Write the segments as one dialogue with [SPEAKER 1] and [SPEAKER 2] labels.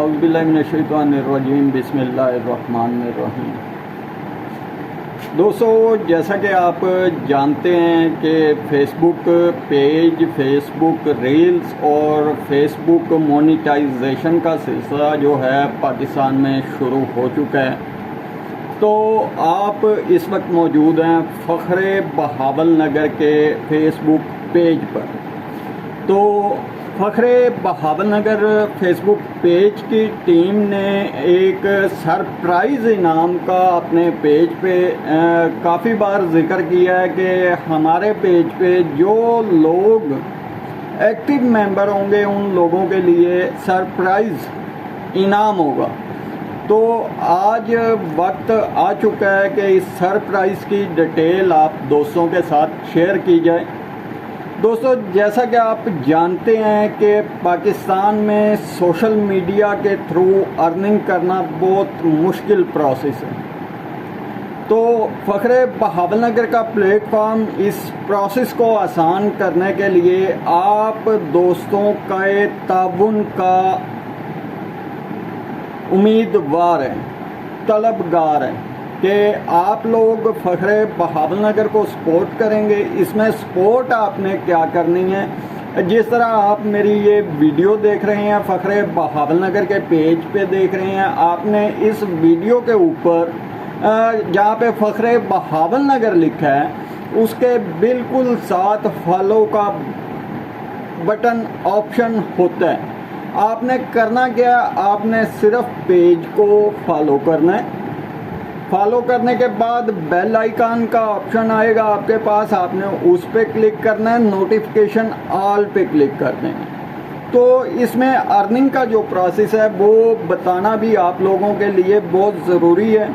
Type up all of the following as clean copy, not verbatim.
[SPEAKER 1] औज़ुबिल्लाहिमिनश्शैतानिर्रजीम बिस्मिल्लाहिर्रहमानिर्रहीम। दोस्तों, जैसा कि आप जानते हैं कि फ़ेसबुक पेज, फ़ेसबुक रील्स और फ़ेसबुक मोनेटाइजेशन का सिलसिला जो है पाकिस्तान में शुरू हो चुका है। तो आप इस वक्त मौजूद हैं फ़ख्र बहावल नगर के फ़ेसबुक पेज पर। तो फ़ख्र बहावल नगर फेसबुक पेज की टीम ने एक सरप्राइज़ इनाम का अपने पेज पे काफ़ी बार जिक्र किया है कि हमारे पेज पे जो लोग एक्टिव मेंबर होंगे उन लोगों के लिए सरप्राइज़ इनाम होगा। तो आज वक्त आ चुका है कि इस सरप्राइज़ की डिटेल आप दोस्तों के साथ शेयर की जाए। दोस्तों, जैसा कि आप जानते हैं कि पाकिस्तान में सोशल मीडिया के थ्रू अर्निंग करना बहुत मुश्किल प्रोसेस है। तो फ़ख्र बहावल नगर का प्लेटफॉर्म इस प्रोसेस को आसान करने के लिए आप दोस्तों के ताउन का उम्मीदवार है, तलबगार है कि आप लोग फ़ख्र बहावल नगर को सपोर्ट करेंगे। इसमें सपोर्ट आपने क्या करनी है, जिस तरह आप मेरी ये वीडियो देख रहे हैं फ़ख्र बहावल नगर के पेज पे देख रहे हैं, आपने इस वीडियो के ऊपर जहाँ पे फ़ख्र बहावल नगर लिखा है उसके बिल्कुल साथ फॉलो का बटन ऑप्शन होता है। आपने करना क्या, आपने सिर्फ पेज को फॉलो करना है। फॉलो करने के बाद बेल आइकन का ऑप्शन आएगा आपके पास, आपने उस पर क्लिक करना है, नोटिफिकेशन ऑल पे क्लिक कर देना है। तो इसमें अर्निंग का जो प्रोसेस है वो बताना भी आप लोगों के लिए बहुत ज़रूरी है।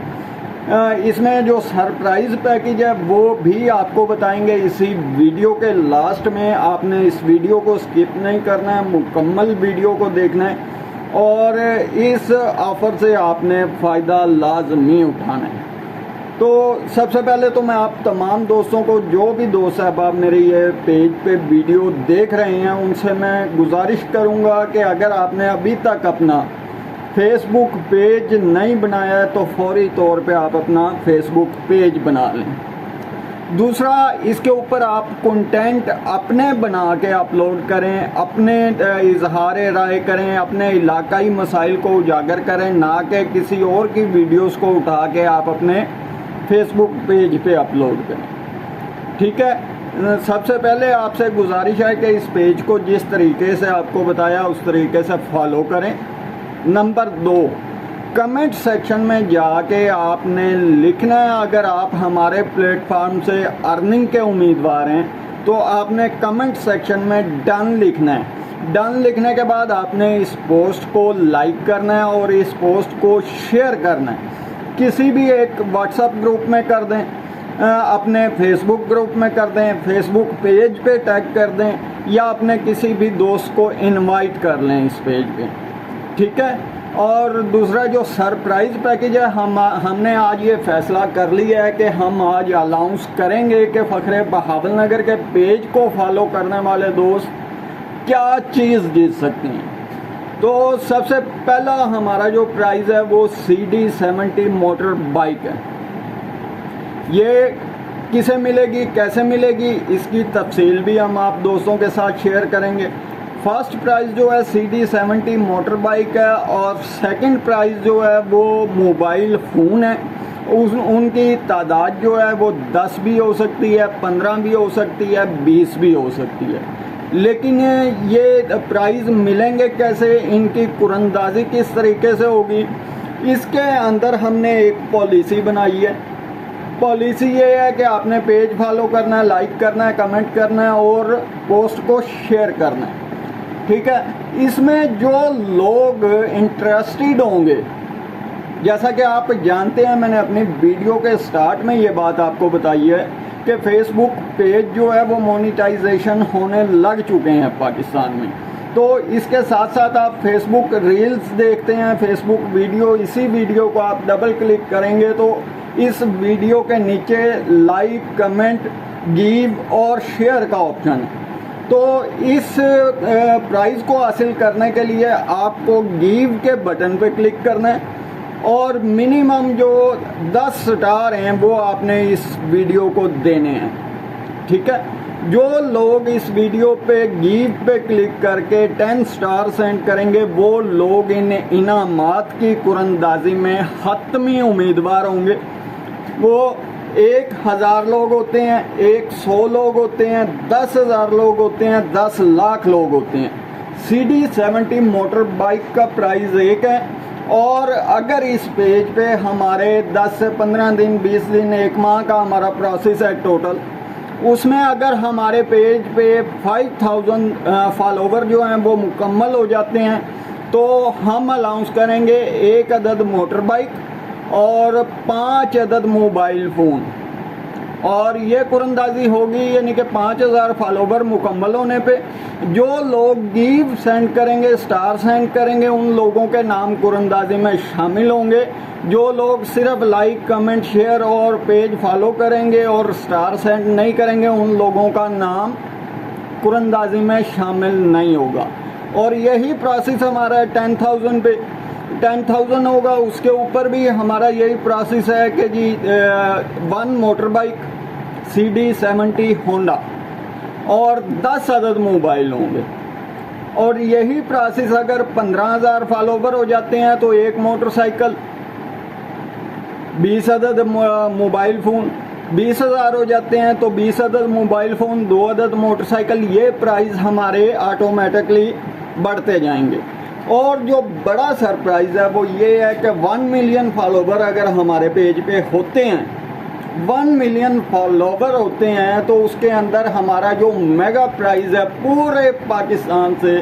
[SPEAKER 1] इसमें जो सरप्राइज़ पैकेज है वो भी आपको बताएंगे इसी वीडियो के लास्ट में। आपने इस वीडियो को स्किप नहीं करना है, मुकम्मल वीडियो को देखना है और इस ऑफ़र से आपने फ़ायदा लाजमी उठाना है। तो सबसे पहले तो मैं आप तमाम दोस्तों को, जो भी दोस्त साहब मेरे ये पेज पे वीडियो देख रहे हैं, उनसे मैं गुजारिश करूँगा कि अगर आपने अभी तक अपना फेसबुक पेज नहीं बनाया है तो फौरी तौर पे आप अपना फेसबुक पेज बना लें। दूसरा, इसके ऊपर आप कंटेंट अपने बना के अपलोड करें, अपने इजहार राय करें, अपने इलाकाई मसाइल को उजागर करें, ना कि किसी और की वीडियोस को उठा के आप अपने फेसबुक पेज पे अपलोड करें। ठीक है, सबसे पहले आपसे गुजारिश है कि इस पेज को जिस तरीके से आपको बताया उस तरीके से फॉलो करें। नंबर 2, कमेंट सेक्शन में जाके आपने लिखना है, अगर आप हमारे प्लेटफॉर्म से अर्निंग के उम्मीदवार हैं तो आपने कमेंट सेक्शन में डन लिखना है। डन लिखने के बाद आपने इस पोस्ट को लाइक करना है और इस पोस्ट को शेयर करना है। किसी भी एक व्हाट्सएप ग्रुप में कर दें, अपने फेसबुक ग्रुप में कर दें, फेसबुक पेज पे टैग कर दें या अपने किसी भी दोस्त को इनवाइट कर लें इस पेज पे। ठीक है। और दूसरा, जो सरप्राइज़ पैकेज है, हमने आज ये फ़ैसला कर लिया है कि हम आज अनाउंस करेंगे कि फ़ख्र बहावल नगर के पेज को फॉलो करने वाले दोस्त क्या चीज़ जीत सकते हैं। तो सबसे पहला हमारा जो प्राइज़ है वो CD70 मोटर बाइक है। ये किसे मिलेगी, कैसे मिलेगी, इसकी तफसील भी हम आप दोस्तों के साथ शेयर करेंगे। फर्स्ट प्राइज़ जो है CD70 मोटर बाइक है और सेकंड प्राइज़ जो है वो मोबाइल फ़ोन है। उनकी तादाद जो है वो 10 भी हो सकती है, 15 भी हो सकती है, 20 भी हो सकती है। लेकिन ये प्राइज़ मिलेंगे कैसे, इनकी कुरंदाजी किस तरीके से होगी, इसके अंदर हमने एक पॉलिसी बनाई है। पॉलिसी ये है कि आपने पेज फॉलो करना है, लाइक करना है, कमेंट करना है और पोस्ट को शेयर करना है। ठीक है। इसमें जो लोग इंटरेस्टेड होंगे, जैसा कि आप जानते हैं, मैंने अपनी वीडियो के स्टार्ट में ये बात आपको बताई है कि फेसबुक पेज जो है वो मोनेटाइजेशन होने लग चुके हैं पाकिस्तान में। तो इसके साथ साथ आप फेसबुक रील्स देखते हैं, फेसबुक वीडियो, इसी वीडियो को आप डबल क्लिक करेंगे तो इस वीडियो के नीचे लाइक, कमेंट, गिव और शेयर का ऑप्शन है। तो इस प्राइज़ को हासिल करने के लिए आपको गिव के बटन पे क्लिक करना है और मिनिमम जो 10 स्टार हैं वो आपने इस वीडियो को देने हैं, ठीक है। जो लोग इस वीडियो पे गिव पे क्लिक करके 10 स्टार सेंड करेंगे वो लोग इन इनामात की कुरंदाजी में हतमी उम्मीदवार होंगे। वो 1000 लोग होते हैं, 100 लोग होते हैं, 10,000 लोग होते हैं, 10 लाख लोग होते हैं। CD70 मोटर बाइक का प्राइस एक है और अगर इस पेज पे हमारे 10 से 15 दिन, 20 दिन, 1 माह का हमारा प्रोसेस है टोटल, उसमें अगर हमारे पेज पे 5000 फॉलोवर जो हैं वो मुकम्मल हो जाते हैं तो हम अलाउंस करेंगे 1 अदद मोटर बाइक और 5 अदद मोबाइल फ़ोन। और ये कुरंदाजी होगी यानी कि 5000 फॉलोवर मुकम्मल होने पे जो लोग गिव सेंड करेंगे, स्टार सेंड करेंगे, उन लोगों के नाम कुरंदाजी में शामिल होंगे। जो लोग सिर्फ लाइक, कमेंट, शेयर और पेज फॉलो करेंगे और स्टार सेंड नहीं करेंगे उन लोगों का नाम कुरंदाजी में शामिल नहीं होगा। और यही प्रोसेस हमारा है 10,000 पे 10,000 होगा, उसके ऊपर भी हमारा यही प्रोसेस है कि जी 1 मोटर बाइक CD70 होंडा और 10 अदद मोबाइल होंगे। और यही प्रोसेस अगर 15,000 फॉलोवर हो जाते हैं तो 1 मोटरसाइकिल, 20 अदद मोबाइल फ़ोन, 20,000 हो जाते हैं तो 20 अदद मोबाइल फ़ोन, 2 अदद मोटरसाइकिल। ये प्राइस हमारे ऑटोमेटिकली बढ़ते जाएंगे। और जो बड़ा सरप्राइज़ है वो ये है कि 1 मिलियन फॉलोवर अगर हमारे पेज पे होते हैं, 1 मिलियन फॉलोवर होते हैं तो उसके अंदर हमारा जो मेगा प्राइज़ है पूरे पाकिस्तान से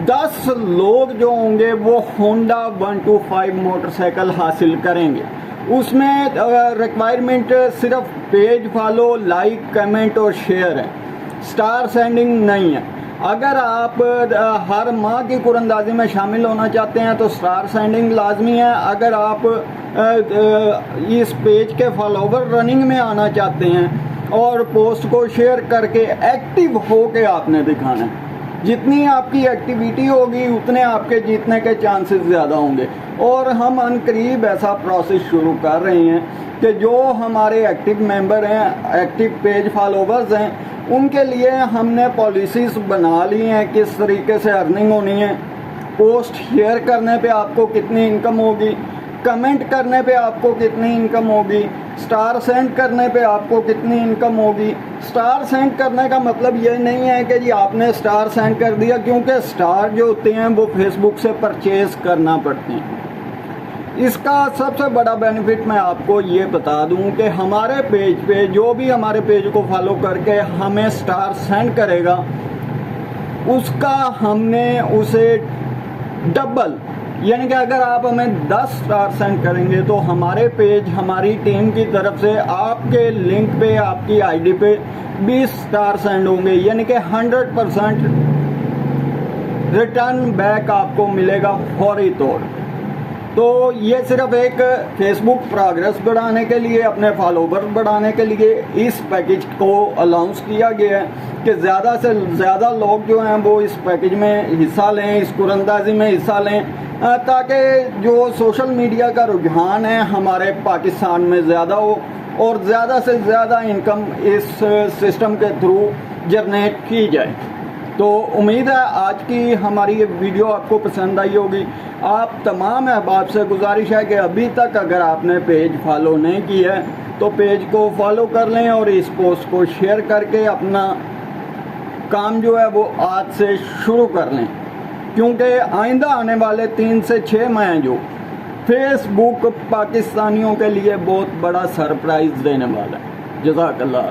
[SPEAKER 1] 10 लोग जो होंगे वो होंडा 125 मोटरसाइकिल हासिल करेंगे। उसमें रिक्वायरमेंट सिर्फ पेज फॉलो, लाइक, कमेंट और शेयर है, स्टार सेंडिंग नहीं है। अगर आप हर माह की कुरंदाजी में शामिल होना चाहते हैं तो स्टार सेंडिंग लाजमी है। अगर आप इस पेज के फॉलोवर रनिंग में आना चाहते हैं और पोस्ट को शेयर करके एक्टिव हो के आपने दिखाना है। जितनी आपकी एक्टिविटी होगी उतने आपके जीतने के चांसेस ज़्यादा होंगे। और हम अनकरीब ऐसा प्रोसेस शुरू कर रहे हैं कि जो हमारे एक्टिव मेंबर हैं, एक्टिव पेज फॉलोवर्स हैं, उनके लिए हमने पॉलिसीज़ बना ली हैं किस तरीके से अर्निंग होनी है। पोस्ट शेयर करने पे आपको कितनी इनकम होगी, कमेंट करने पे आपको कितनी इनकम होगी, स्टार सेंड करने पे आपको कितनी इनकम होगी। स्टार सेंड करने का मतलब ये नहीं है कि जी आपने स्टार सेंड कर दिया, क्योंकि स्टार जो होते हैं वो फेसबुक से परचेज़ करना पड़ते हैं। इसका सबसे बड़ा बेनिफिट मैं आपको ये बता दूं कि हमारे पेज पे जो भी हमारे पेज को फॉलो करके हमें स्टार सेंड करेगा उसका हमने उसे डबल, यानी कि अगर आप हमें 10 स्टार सेंड करेंगे तो हमारे पेज, हमारी टीम की तरफ से आपके लिंक पे, आपकी आईडी पे 20 स्टार सेंड होंगे, यानी कि 100% रिटर्न बैक आपको मिलेगा फौरी तौर। तो ये सिर्फ एक फेसबुक प्रोग्रेस बढ़ाने के लिए, अपने फॉलोवर बढ़ाने के लिए इस पैकेज को अनाउंस किया गया है कि ज़्यादा से ज़्यादा लोग जो हैं वो इस पैकेज में हिस्सा लें, इस कुरंदाजी में हिस्सा लें, ताकि जो सोशल मीडिया का रुझान है हमारे पाकिस्तान में ज़्यादा हो और ज़्यादा से ज़्यादा इनकम इस सिस्टम के थ्रू जनरेट की जाए। तो उम्मीद है आज की हमारी ये वीडियो आपको पसंद आई होगी। आप तमाम अहबाब से गुजारिश है कि अभी तक अगर आपने पेज फॉलो नहीं किया है तो पेज को फॉलो कर लें और इस पोस्ट को शेयर करके अपना काम जो है वो आज से शुरू कर लें, क्योंकि आइंदा आने वाले 3 से 6 माह जो फेसबुक पाकिस्तानियों के लिए बहुत बड़ा सरप्राइज़ देने वाला है। जज़ाकल्लाह।